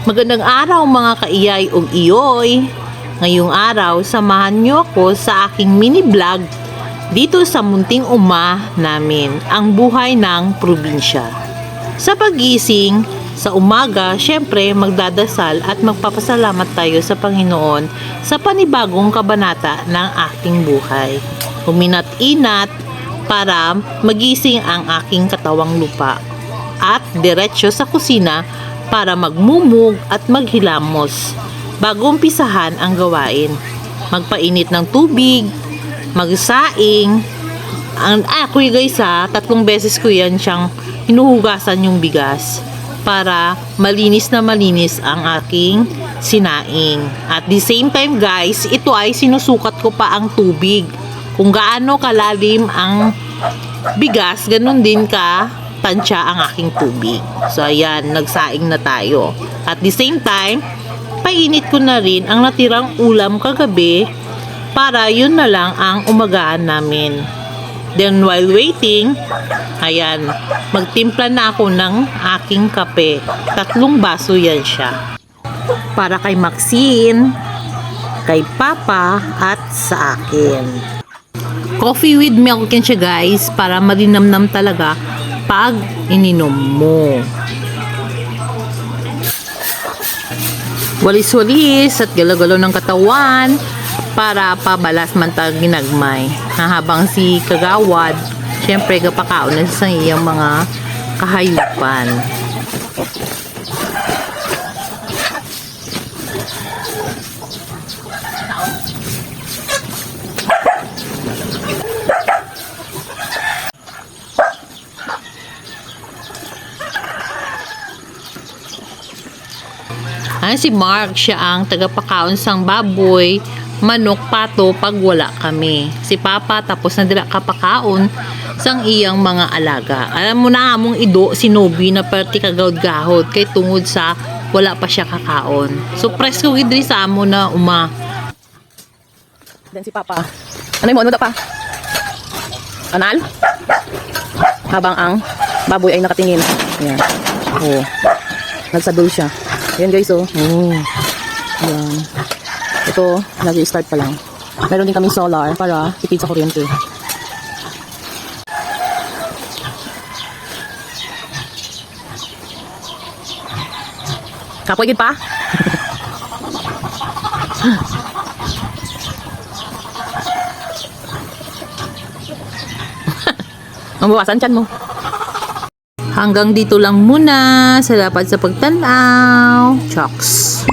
Magandang araw mga kaiyay ug iyoy. Ngayong araw, samahan niyo ako sa aking mini vlog dito sa munting uma namin, ang buhay ng probinsya. Sa pagising, sa umaga, syempre magdadasal at magpapasalamat tayo sa Panginoon sa panibagong kabanata ng aking buhay. Huminat-inat para magising ang aking katawang lupa at diretsyo sa kusina para magmumug at maghilamos bago umpisahan ang gawain. Magpainit ng tubig, magsaing. Ako guys 3 beses ko yan siyang hinuhugasan yung bigas para malinis na malinis ang aking sinaing. At the same time guys, ito ay sinusukat ko pa ang tubig. Kung gaano kalalim ang bigas, ganun din ka tansya ang aking tubig. So ayan, nagsaing na tayo. At the same time, painit ko na rin ang natirang ulam kagabi para yun na lang ang umagahan namin. Then while waiting, ayan, magtimpla na ako ng aking kape. 3 baso yan siya. Para kay Maxine, kay Papa, at sa akin. Coffee with milk yan siya guys, para malinamnam talaga pag ininom mo. Walis-walis at galaw-galaw ng katawan para pabalas man tag ginagmay. Habang si Kagawad, syempre kapakaon na sa iyang mga kahayupan. Si Mark, siya ang tagapakaon sang baboy, manok, pato pag wala kami. Si Papa tapos na dila kapakaon sang iyang mga alaga. Alam mo na among ido si Nobi na perti kagawd-gahod kay tungod sa wala pa siya kakaon. So presko gidri sa amo na uma. Dan si Papa. Ano mo da pa? Anal? Habang ang baboy ay nakatingin. Ayan. Oh. Nagsadol siya. Ayan guys, oh. Ayan. Ito, nag-i-start pa lang. Meron din kami solar para tipid sa kuryente. Kapoy gid pa? Mabawasan tiyan mo. Hanggang dito lang muna. Salamat sa pagtanaw. Chocks.